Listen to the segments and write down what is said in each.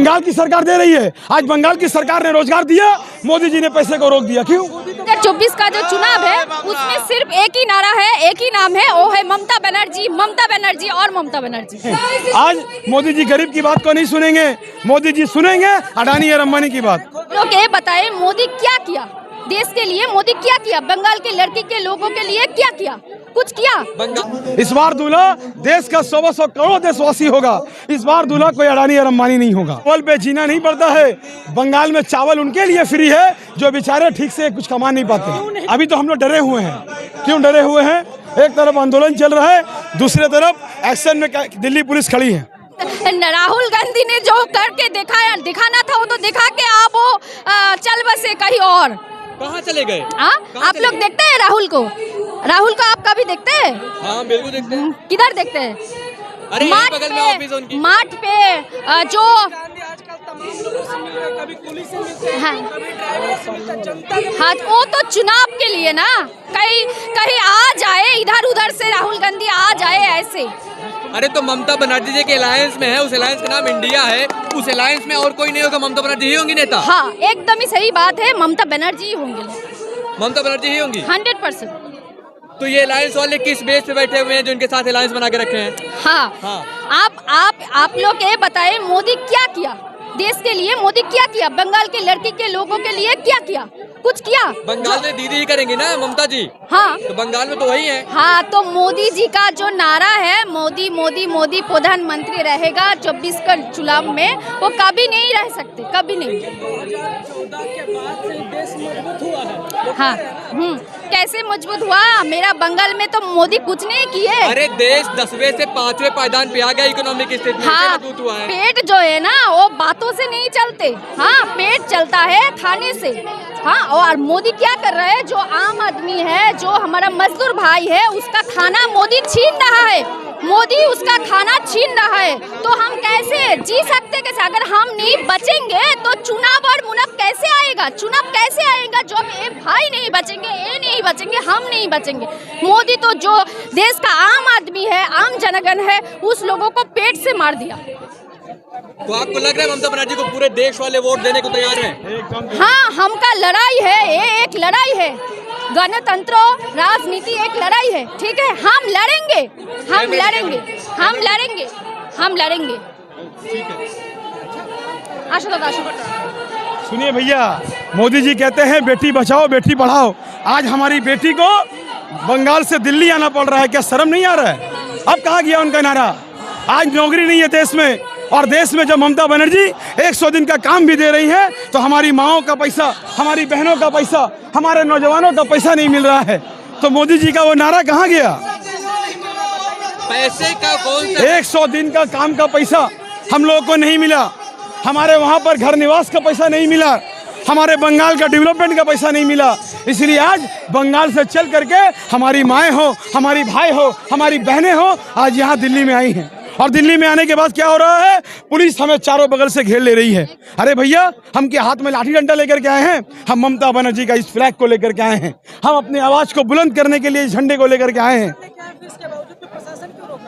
बंगाल की सरकार दे रही है। आज बंगाल की सरकार ने रोजगार दिया, मोदी जी ने पैसे को रोक दिया। क्यों? 2024 का जो चुनाव है उसमें सिर्फ एक ही नारा है, एक ही नाम है, वो है ममता बनर्जी, ममता बनर्जी और ममता बनर्जी। आज मोदी जी गरीब की बात को नहीं सुनेंगे, मोदी जी सुनेंगे अडानी और अंबानी की बात। लोग ये बताएं मोदी क्या किया देश के लिए, मोदी क्या किया बंगाल के लड़की के लोगों के लिए, क्या किया? कुछ किया? इस बार दूल्हा देश का 100 करोड़ देशवासी होगा। इस बार दूल्हा कोई अडानी और अंबानी नहीं होगा। चावल पे जीना नहीं पड़ता है। बंगाल में चावल उनके लिए फ्री है जो बेचारे ठीक से कुछ कमा नहीं पाते। अभी तो हम लोग डरे हुए हैं। क्यों डरे हुए हैं? एक तरफ आंदोलन चल रहा है, दूसरी तरफ एक्शन में दिल्ली पुलिस खड़ी है। राहुल गांधी ने जो करके दिखाना था वो तो दिखा के आप वो चल बसे कहीं और। कहाँ चले गए? आप लोग देखते हैं राहुल को? राहुल को आप कभी देखते हैं? हाँ बिल्कुल देखते हैं। किधर देखते हैं? अरे यहीं बगल में ऑफिस है उनकी। मार्ट पे जो हाँ वो तो चुनाव के लिए ना, कहीं आ जाए इधर उधर से राहुल गांधी आ जाए ऐसे। अरे तो ममता बनर्जी जी के अलायंस में है, उस अलायंस का नाम इंडिया है, उस अलायंस में और कोई नहीं होगा, ममता बनर्जी ही होंगी नेता। हाँ एकदम ही सही बात है, ममता बनर्जी ही होंगे, ममता बनर्जी ही होंगी 100%। तो ये अलायंस वाले किस बेस पे बैठे हुए हैं जो इनके साथ अलायंस बना के रखे हैं? हाँ। आप लोग ये बताएं मोदी क्या किया देश के लिए, मोदी क्या किया बंगाल के लड़की के लोगों के लिए, क्या किया? कुछ किया? बंगाल में दीदी ही करेंगी ना ममता जी। हाँ तो बंगाल में तो वही है। हाँ तो मोदी जी का जो नारा है मोदी मोदी मोदी प्रधानमंत्री रहेगा 24 का चुनाव में, वो कभी नहीं रह सकते, कभी नहीं। 2014 के बाद से देश मजबूत हुआ है। हाँ कैसे मजबूत हुआ? मेरा बंगाल में तो मोदी कुछ नहीं किए। अरे देश 10वें से 5वें पायदान पे आ गया इकोनॉमिक स्थिति। हाँ मजबूत हुआ है। पेट जो है ना वो बातों से नहीं चलते। हाँ पेट चलता है खाने से। हाँ और मोदी क्या कर रहा है? जो आम आदमी है, जो हमारा मजदूर भाई है, उसका खाना मोदी छीन रहा है। मोदी उसका खाना छीन रहा है। तो हम कैसे जी सकते? कैसे? अगर हम नहीं बचेंगे तो चुनाव और मुनाफ कैसे आएगा? चुनाव कैसे आएगा जब ये भाई नहीं बचेंगे, ये नहीं बचेंगे, हम नहीं बचेंगे? मोदी तो जो देश का आम आदमी है, आम जनगण है, उस लोगों को पेट से मार दिया। तो आपको लग रहा है ममता बनर्जी को पूरे देश वाले वोट देने को तैयार हैं? हाँ हमका लड़ाई है, ये एक लड़ाई है। गणतंत्र राजनीति एक लड़ाई है, ठीक है? हम लड़ेंगे, हम लड़ेंगे, हम लड़ेंगे, हम लड़ेंगे। सुनिए भैया, मोदी जी कहते हैं बेटी बचाओ बेटी पढ़ाओ। आज हमारी बेटी को बंगाल से दिल्ली आना पड़ रहा है। क्या शर्म नहीं आ रहा है? अब कहाँ गया उनका नारा? आज नौकरी नहीं है देश में, और देश में जब ममता बनर्जी 100 दिन का काम भी दे रही है तो हमारी माओं का पैसा, हमारी बहनों का पैसा, हमारे नौजवानों का पैसा नहीं मिल रहा है। तो मोदी जी का वो नारा कहाँ गया? पैसे का कौन सा? 100 दिन का काम का पैसा हम लोगों को नहीं मिला, हमारे वहाँ पर घर निवास का पैसा नहीं मिला, हमारे बंगाल का डेवलपमेंट का पैसा नहीं मिला। इसलिए आज बंगाल से चल करके हमारी माएँ हो, हमारी भाई हो, हमारी बहनें हो, आज यहाँ दिल्ली में आई हैं। और दिल्ली में आने के बाद क्या हो रहा है? पुलिस हमें चारों बगल से घेर ले रही है। अरे भैया, हम के हाथ में लाठी डंडा लेकर के आए हैं? हम ममता बनर्जी का इस फ्लैग को लेकर के आए हैं। हम अपनी आवाज को बुलंद करने के लिए इस झंडे को लेकर के आए हैं।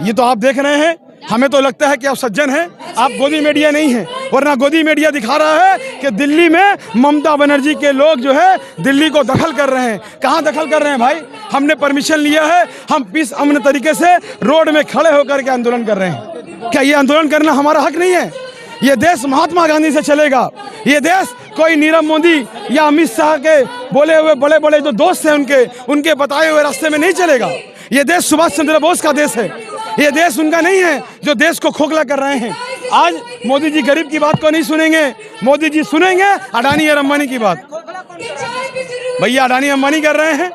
ये तो आप देख रहे हैं। हमें तो लगता है कि आप सज्जन हैं, आप गोदी मीडिया नहीं हैं, वरना गोदी मीडिया दिखा रहा है कि दिल्ली में ममता बनर्जी के लोग जो है दिल्ली को दखल कर रहे हैं। कहाँ दखल कर रहे हैं भाई? हमने परमिशन लिया है, हम पीस अमन तरीके से रोड में खड़े होकर के आंदोलन कर रहे हैं। क्या ये आंदोलन करना हमारा हक नहीं है? ये देश महात्मा गांधी से चलेगा। ये देश कोई नीरव मोदी या अमित शाह के बोले हुए बड़े बड़े जो दोस्त हैं उनके बताए हुए रास्ते में नहीं चलेगा। ये देश सुभाष चंद्र बोस का देश है। ये देश उनका नहीं है जो देश को खोखला कर रहे हैं। आज मोदी जी गरीब की बात को नहीं सुनेंगे, मोदी जी सुनेंगे अडानी और अंबानी की बात। भैया अडानी अंबानी कर रहे हैं,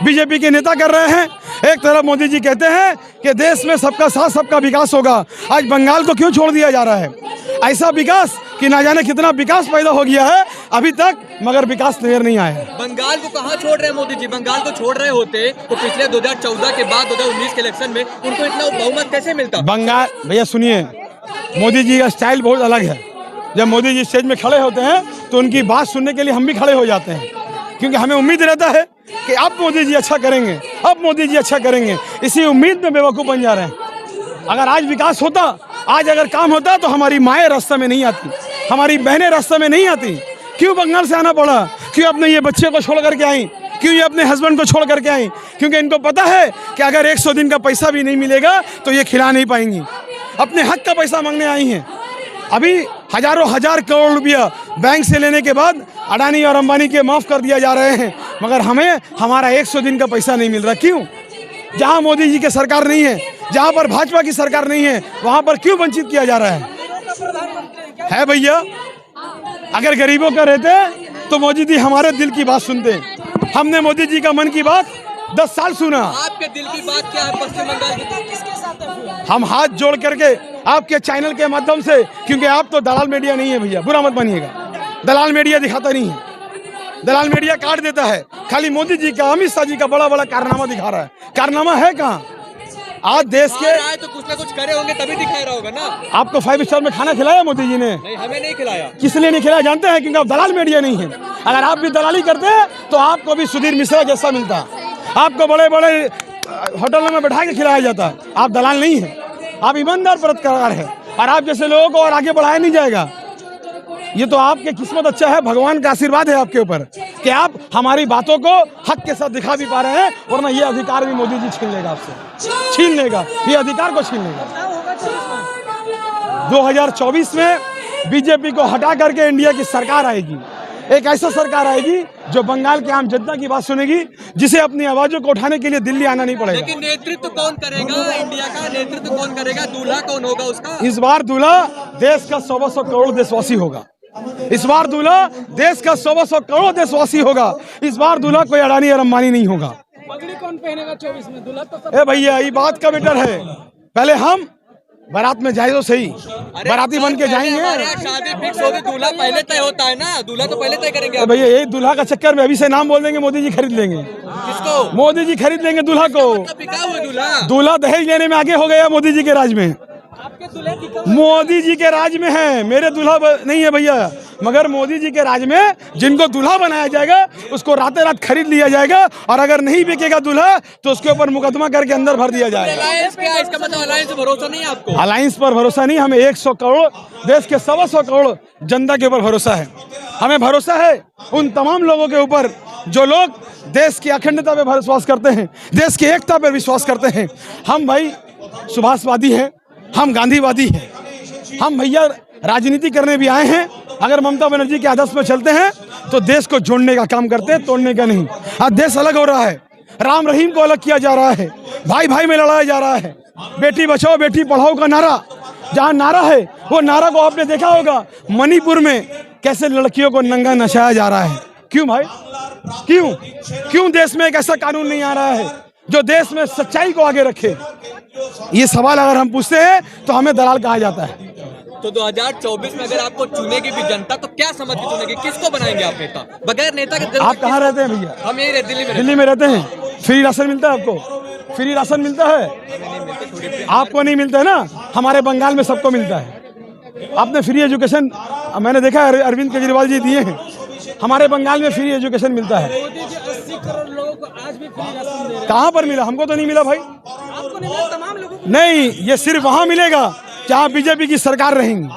बीजेपी के नेता कर रहे हैं। एक तरफ मोदी जी कहते हैं कि देश में सबका साथ सबका विकास होगा। आज बंगाल को क्यों छोड़ दिया जा रहा है? ऐसा विकास कि ना जाने कितना विकास पैदा हो गया है अभी तक, मगर विकास नजर नहीं आया। बंगाल को कहाँ छोड़ रहे हैं मोदी जी? बंगाल को छोड़ रहे होते तो पिछले 2014 के बाद 2019 के इलेक्शन में उनको इतना बहुमत कैसे मिलता? बंगाल भैया सुनिए, मोदी जी का स्टाइल बहुत अलग है। जब मोदी जी स्टेज में खड़े होते हैं तो उनकी बात सुनने के लिए हम भी खड़े हो जाते हैं, क्योंकि हमें उम्मीद रहता है कि अब मोदी जी अच्छा करेंगे, अब मोदी जी अच्छा करेंगे। इसी उम्मीद में बेवकूफ़ बन जा रहे हैं। अगर आज विकास होता, आज अगर काम होता तो हमारी माएँ रास्ते में नहीं आती। हमारी बहनें रास्ते में नहीं आती, क्यों बंगाल से आना पड़ा, क्यों अपने ये बच्चे को छोड़ करके आई, क्यों ये अपने हस्बैंड को छोड़ करके आई? क्योंकि इनको पता है कि अगर 100 दिन का पैसा भी नहीं मिलेगा तो ये खिला नहीं पाएंगी। अपने हक का पैसा मांगने आई हैं। अभी हजारों हजार करोड़ रुपया बैंक से लेने के बाद अडानी और अंबानी के माफ़ कर दिया जा रहे हैं, मगर हमें हमारा 100 दिन का पैसा नहीं मिल रहा। क्यों? जहां मोदी जी की सरकार नहीं है, जहां पर भाजपा की सरकार नहीं है, वहां पर क्यों वंचित किया जा रहा है भैया? अगर गरीबों का रहते तो मोदी जी हमारे दिल की बात सुनते। हमने मोदी जी का मन की बात 10 साल सुना। आपके दिल की बात क्या है पश्चिम बंगाल की? हम हाथ जोड़ करके आपके चैनल के माध्यम से, क्योंकि आप तो दलाल मीडिया नहीं है भैया, बुरा मत मानिएगा, दलाल मीडिया दिखाता नहीं है, दलाल मीडिया काट देता है। खाली मोदी जी का, अमित शाह जी का बड़ा बड़ा कारनामा दिखा रहा है। कारनामा है कहाँ? आज देश के आए तो कुछ ना कुछ करे होंगे तभी दिखा रहा होगा ना। आपको 5 स्टार में खाना खिलाया मोदी जी ने? नहीं, हमें नहीं खिलाया। किस लिए नहीं खिलाया जानते हैं? क्योंकि आप दलाल मीडिया नहीं है। अगर आप भी दलाली करते तो आपको भी सुधीर मिश्रा जैसा मिलता, आपको बड़े बड़े होटलों में बैठा के खिलाया जाता। आप दलाल नहीं है, आप ईमानदार पत्रकार है, और आप जैसे लोगों को और आगे बढ़ाया नहीं जाएगा। ये तो आपके किस्मत अच्छा है, भगवान का आशीर्वाद है आपके ऊपर कि आप हमारी बातों को हक के साथ दिखा भी पा रहे हैं, वरना ये अधिकार भी मोदी जी छीन लेगा आपसे, छीन लेगा, ये अधिकार को छीन लेगा। 2024 में बीजेपी को हटा करके इंडिया की सरकार आएगी, एक ऐसा सरकार आएगी जो बंगाल के आम जनता की बात सुनेगी, जिसे अपनी आवाजों को उठाने के लिए दिल्ली आना नहीं पड़ेगा। लेकिन नेतृत्व कौन करेगा? इंडिया का नेतृत्व कौन करेगा? दूल्हा कौन होगा उसका? इस बार दूल्हा देश का 100 करोड़ देशवासी होगा। इस बार दूल्हा देश का 100 करोड़ देशवासी होगा। इस बार दूल्हा कोई अडानी और अंबानी नहीं होगा। पगड़ी कौन पहनेगा 24 में? दूल्हा तो सब। ए भैया, ये बात का बेटर है, पहले हम बारात में जाए तो सही, बाराती बन के जाएंगे। शादी फिक्स होगी, दूल्हा पहले तय होता है ना, दूल्हा तो पहले तय करेंगे। भैया यही दूल्हा का चक्कर में अभी से नाम बोल देंगे, मोदी जी खरीद लेंगे। किसको? मोदी जी खरीद लेंगे दूल्हा को। बिका हुआ दूल्हा। दूल्हा दहेज लेने में आगे हो गया मोदी जी के राज में। आपके दूल्हे बिका मोदी जी के राज में है, मेरे दूल्हा नहीं है भैया, मगर मोदी जी के राज में जिनको दूल्हा बनाया जाएगा उसको रातें रात खरीद लिया जाएगा, और अगर नहीं बिकेगा दूल्हा तो उसके ऊपर मुकदमा करके अंदर भर दिया जाएगा। अलायंस क्या है? इसका मतलब अलायंस पर भरोसा नहीं है आपको? अलायंस पर भरोसा नहीं, हमें 100 करोड़ देश के 125 करोड़ जनता के ऊपर भरोसा है। हमें भरोसा है उन तमाम लोगों के ऊपर जो लोग देश की अखंडता पे विश्वास करते हैं, देश की एकता पे विश्वास करते हैं। हम भाई सुभाषवादी हैं, हम गांधीवादी हैं, हम भैया राजनीति करने भी आए हैं। अगर ममता बनर्जी के आदर्श में चलते हैं तो देश को जोड़ने का काम करते हैं, तोड़ने का नहीं। आज देश अलग हो रहा है, राम रहीम को अलग किया जा रहा है, भाई भाई में लड़ाया जा रहा है। बेटी बचाओ बेटी पढ़ाओ का नारा जहाँ नारा है, वो नारा को आपने देखा होगा मणिपुर में कैसे लड़कियों को नंगा नचाया जा रहा है। क्यों भाई? क्यों देश में एक ऐसा कानून नहीं आ रहा है जो देश में सच्चाई को आगे रखे? ये सवाल अगर हम पूछते हैं तो हमें दलाल कहा जाता है। तो 2024 में अगर आपको चुनेगी भी जनता तो क्या समझ के चुनेगी? किसको बनाएंगे आप नेता? बगैर नेता के आप कहाँ रहते हैं भैया? हम यही रहते, दिल्ली में रहते हैं। फ्री राशन मिलता है आपको? फ्री राशन मिलता है? आपको नहीं मिलता है ना, हमारे बंगाल में सबको मिलता है। आपने फ्री एजुकेशन, मैंने देखा है अरविंद केजरीवाल जी दिए हैं, हमारे बंगाल में फ्री एजुकेशन मिलता है। मोदी जी 80 करोड़ लोगों को आज भी फ्री राशन दे रहे हैं। कहाँ पर मिला? हमको तो नहीं मिला भाई। आपको नहीं मिला, तमाम लोगों को। नहीं, ये सिर्फ वहां मिलेगा जहां बीजेपी की सरकार रहेंगी,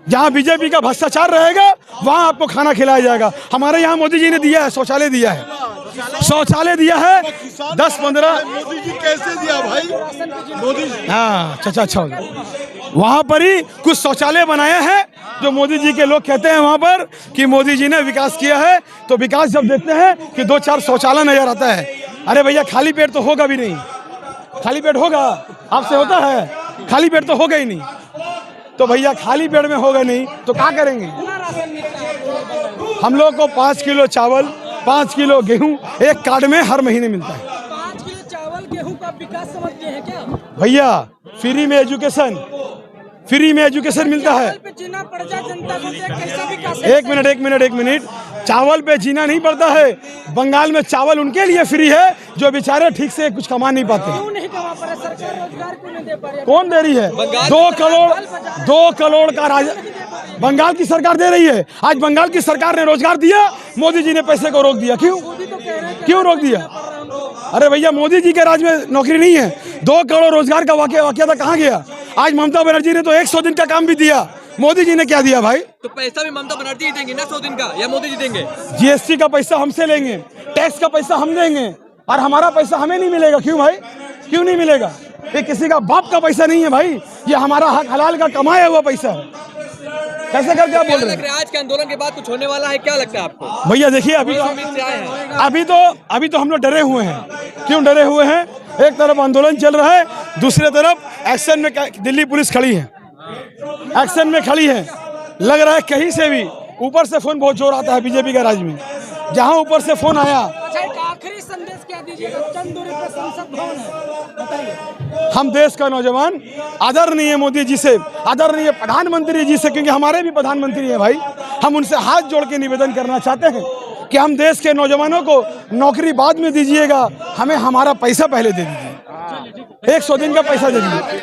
जहां बीजेपी का भ्रष्टाचार रहेगा वहां आपको खाना खिलाया जाएगा। हमारे यहाँ मोदी जी ने दिया है, शौचालय दिया है, शौचालय दिया है 10-15। मोदी जी कैसे दिया भाई? मोदी हाँ, अच्छा वहाँ पर ही कुछ शौचालय बनाया है जो मोदी जी के लोग कहते हैं वहाँ पर कि मोदी जी ने विकास किया है। तो विकास जब देखते हैं कि 2-4 शौचालय नजर आता है, अरे भैया खाली पेट तो होगा भी नहीं। खाली पेट होगा आपसे होता है? खाली पेट तो होगा ही नहीं। तो भैया खाली पेट में होगा नहीं तो क्या करेंगे? हम लोग को 5 किलो चावल, 5 किलो गेहूं एक कार्ड में हर महीने मिलता है। 5 किलो चावल गेहूं का विकास समझते हैं क्या भैया? फ्री में एजुकेशन मिलता है। पे जीना पड़ जाए जनता को, कैसा विकास? एक मिनट, चावल पे जीना नहीं पड़ता है। बंगाल में चावल उनके लिए फ्री है जो बेचारे ठीक से कुछ कमा नहीं पाते। क्यों नहीं कमा पा रहे? सरकार रोजगार क्यों नहीं दे पा रही है? कौन दे रही है? 2 करोड़ का बंगाल की सरकार दे रही है। आज बंगाल की सरकार ने रोजगार दिया, मोदी जी ने पैसे को रोक दिया। क्यों रोक दिया? अरे भैया मोदी जी के राज में नौकरी नहीं है। 2 करोड़ रोजगार का वाकया था, कहाँ गया? आज ममता बनर्जी ने तो 100 दिन का काम भी दिया, मोदी जी ने क्या दिया भाई? तो पैसा भी ममता बनर्जी ही देंगे ना 100 दिन का, या मोदी जी देंगे? जीएसटी का पैसा हमसे लेंगे, टैक्स का पैसा हम देंगे, और हमारा पैसा हमें नहीं मिलेगा। क्यों भाई? क्यों नहीं मिलेगा? ये किसी का बाप का पैसा नहीं है भाई, ये हमारा हक हलाल का कमाया हुआ पैसा है। कैसे करके आप बोल रहे हैं? आज के आंदोलन के बाद कुछ होने वाला है, क्या लगता है आपको? भैया देखिए, अभी तो हम लोग डरे हुए हैं। क्यों डरे हुए हैं? एक तरफ आंदोलन चल रहा है, दूसरी तरफ एक्शन में दिल्ली पुलिस खड़ी है, एक्शन में खड़ी है। लग रहा है कहीं से भी ऊपर से फोन बहुत जोर आता है बीजेपी के राज में। जहां ऊपर से फोन आया, अच्छा, एक आखिरी संदेश क्या दीजिएगा? चंद दूरी पर संसद भवन है, बताइए। हम देश का नौजवान आदरणीय मोदी जी से, आदरणीय प्रधानमंत्री जी से, क्योंकि हमारे भी प्रधानमंत्री हैं भाई, हम उनसे हाथ जोड़ के निवेदन करना चाहते हैं कि हम देश के नौजवानों को नौकरी बाद में दीजिएगा, हमें हमारा पैसा पहले दे दीजिए, 100 दिन का पैसा दे दीजिए।